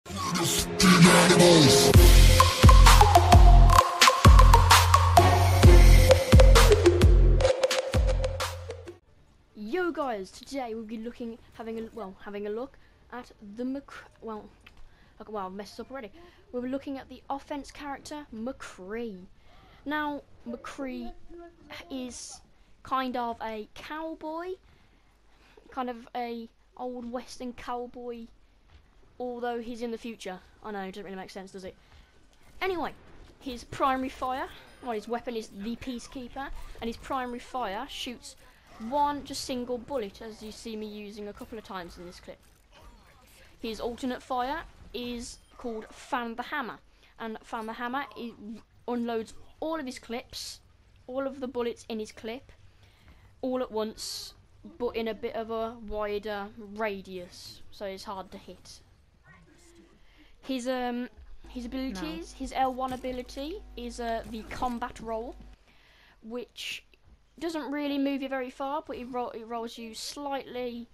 Yo guys, today we'll be having a look at the I've messed up already. We'll be looking at the offense character Mcree. Now, Mcree is kind of a cowboy, kind of a old western cowboy, although he's in the future. I know, it doesn't really make sense, does it? Anyway, his primary fire, his weapon is the Peacekeeper, and his primary fire shoots one single bullet, as you see me using a couple of times in this clip. His alternate fire is called Fan the Hammer, and Fan the Hammer unloads all of his clips, all of the bullets in his clip, all at once, but in a bit of a wider radius, so it's hard to hit. His abilities, his L1 ability is the combat roll, which doesn't really move you very far, but it rolls you slightly.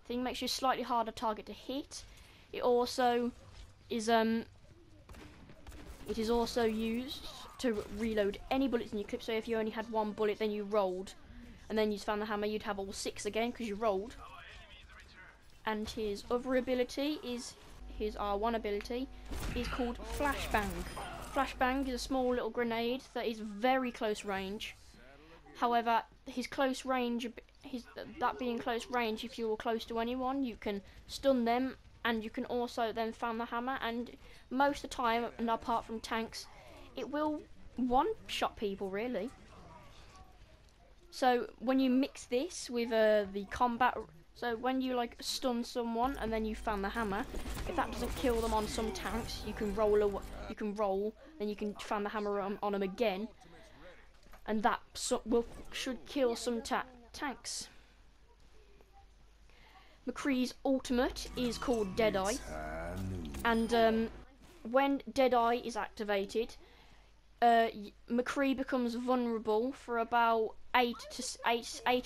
I think makes you a slightly harder target to hit. It also is it is also used to reload any bullets in your clip. So if you only had one bullet, then you rolled, and then you found the hammer, you'd have all 6 again because you rolled. And his other ability is his R1 ability is called Flashbang. Flashbang is a small little grenade that is very close range. However, his close range, that being close range, if you're close to anyone, you can stun them, and you can also then fan the hammer. And most of the time, and apart from tanks, it will one-shot people really. So when you mix this with the combat, so when you like stun someone and then you fan the hammer, if that doesn't kill them on some tanks, you can roll, then you can fan the hammer on them again. And that should kill some tanks. Mcree's ultimate is called Deadeye, and when Deadeye is activated, Mcree becomes vulnerable for about 8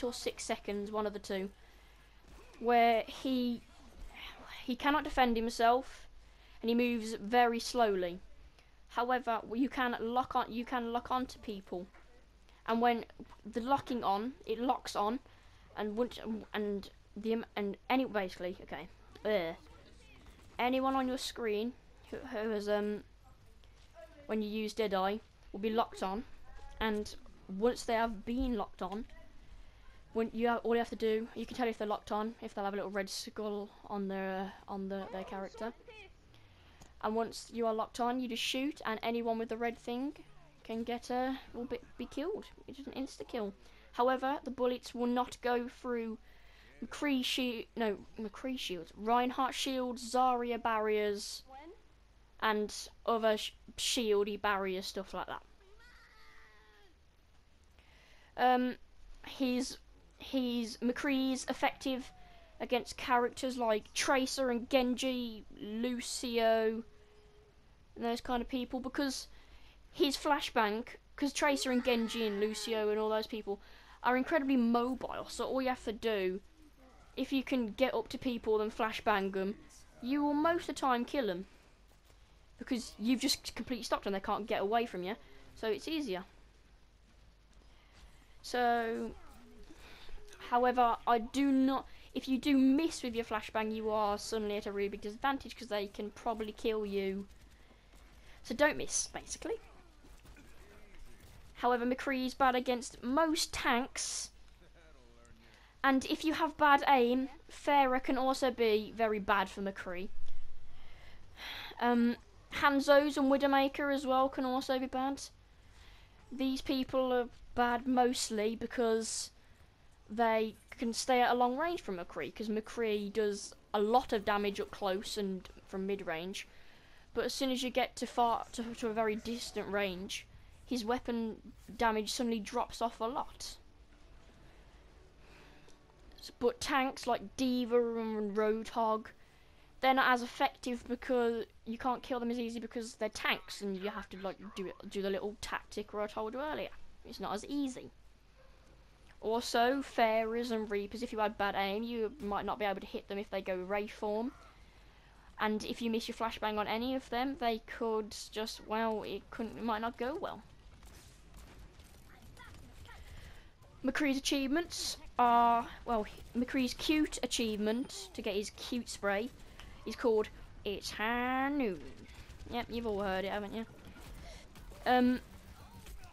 or 6 seconds, one of the two, where he cannot defend himself, and he moves very slowly. However, you can lock onto people. And when the locking on, it locks on, anyone on your screen who has when you use Deadeye will be locked on, and once they have been locked on, all you have to do, you can tell if they're locked on if they'll have a little red skull on their character. And once you are locked on, you just shoot, and anyone with the red thing can will be killed. It's an insta kill. However, the bullets will not go through Mcree shields, Reinhardt shields, Zarya barriers, and other shieldy barrier stuff like that. Mcree's effective against characters like Tracer and Genji, Lucio, and those kind of people, because his flashbang, because Tracer and Genji and Lucio and all those people are incredibly mobile, so all you have to do, if you can get up to people and flashbang them, you will most of the time kill them, because you've just completely stopped them, they can't get away from you, so it's easier. So, however, if you do miss with your flashbang, you are suddenly at a really big disadvantage, because they can probably kill you, so don't miss, basically. However, Mcree is bad against most tanks, and if you have bad aim, Pharah can also be very bad for Mcree. Hanzos and Widowmaker as well can also be bad. These people are bad mostly because they can stay at a long range from Mcree, because Mcree does a lot of damage up close and from mid-range, but as soon as you get to a very distant range, his weapon damage suddenly drops off a lot. But tanks like D.Va and Roadhog, they're not as effective because you can't kill them as easy because they're tanks, and you have to like do the little tactic where I told you earlier. It's not as easy. Also, Pharahs and Reapers, if you had bad aim, you might not be able to hit them if they go Ray form. And if you miss your flashbang on any of them, they could just, well, it might not go well. Mcree's achievements are, well, Mcree's cute achievement to get his cute spray is called It's High Noon. Yep, you've all heard it, haven't you?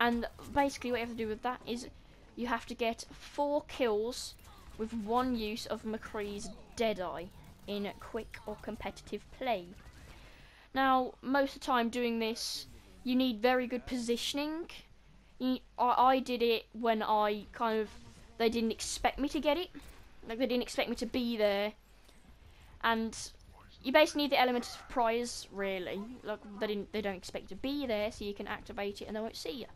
And basically what you have to do with that is you have to get 4 kills with 1 use of Mcree's Deadeye in quick or competitive play. Now, most of the time doing this, you need very good positioning. I did it when they didn't expect me to get it. Like, they didn't expect me to be there. And you basically need the element of surprise, really. Like, they don't expect you to be there, so you can activate it and they won't see you.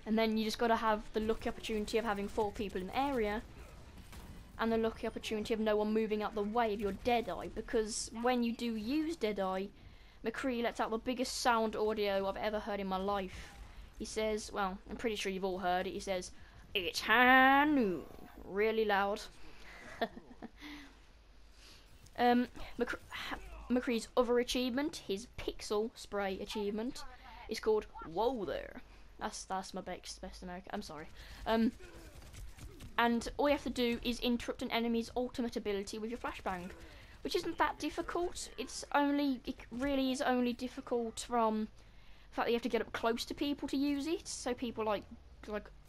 And then you just got to have the lucky opportunity of having 4 people in the area, and the lucky opportunity of no one moving out the way of your Deadeye, because when you do use Deadeye, Mcree lets out the biggest sound audio I've ever heard in my life. He says, well, I'm pretty sure you've all heard it, he says, "It's high noon," really loud. Mcree's other achievement, his pixel spray achievement, is called Whoa There. That's my best American. I'm sorry. And all you have to do is interrupt an enemy's ultimate ability with your flashbang, which isn't that difficult. It really is only difficult from the fact that you have to get up close to people to use it. So people like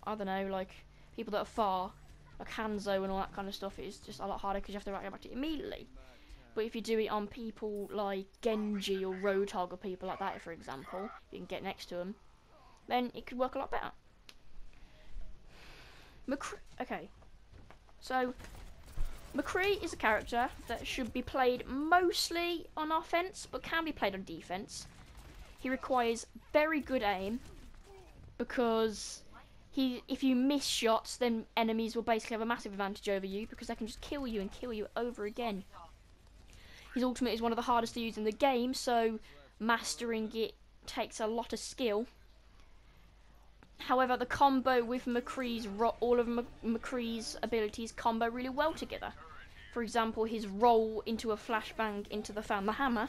I don't know, like people that are far, like Hanzo and all that kind of stuff, is just a lot harder because you have to react to it immediately. But if you do it on people like Genji or Roadhog or people like that, for example, you can get next to them, then it could work a lot better. Okay, so Mcree is a character that should be played mostly on offense, but can be played on defense. He requires very good aim, because if you miss shots, then enemies will basically have a massive advantage over you, because they can just kill you and kill you over again. His ultimate is one of the hardest to use in the game, so mastering it takes a lot of skill. However, the combo with all of Mcree's abilities combo really well together. For example, his roll into a flashbang into the hammer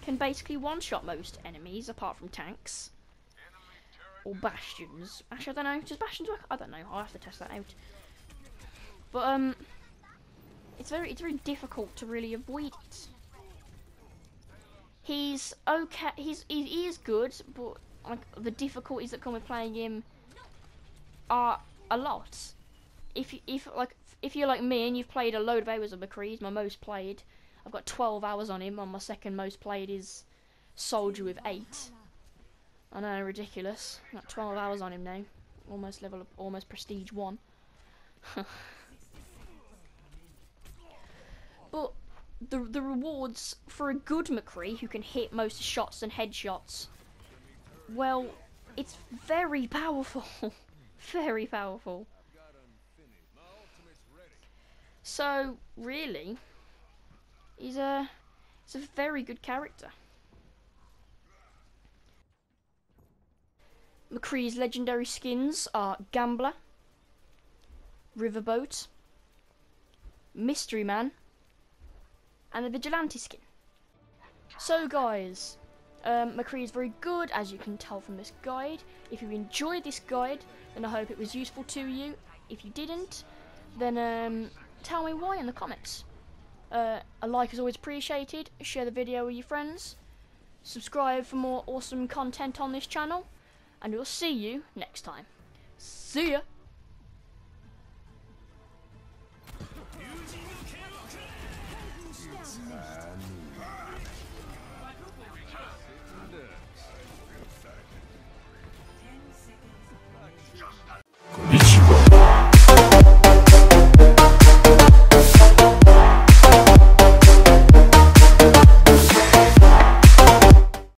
can basically one-shot most enemies, apart from tanks. Or bastions. Actually, I don't know. Does bastions work? I don't know. I'll have to test that out. But, it's very difficult to really avoid it. He's okay. He is good, but like, the difficulties that come with playing him are a lot. If you're like me and you've played a load of hours of Mcree, he's my most played. I've got 12 hours on him. On my second most played is Soldier with 8. I know, ridiculous. I've got 12 hours on him now. Almost level up, almost prestige 1. But the rewards for a good Mcree who can hit most shots and headshots, well, it's very powerful. Very powerful. So, really, he's a very good character. Mcree's legendary skins are Gambler, Riverboat, Mystery Man, and the Vigilante skin. So guys, Mcree is very good, as you can tell from this guide. If you enjoyed this guide, then I hope it was useful to you. If you didn't, then tell me why in the comments. A like is always appreciated. Share the video with your friends. Subscribe for more awesome content on this channel. And we'll see you next time. See ya!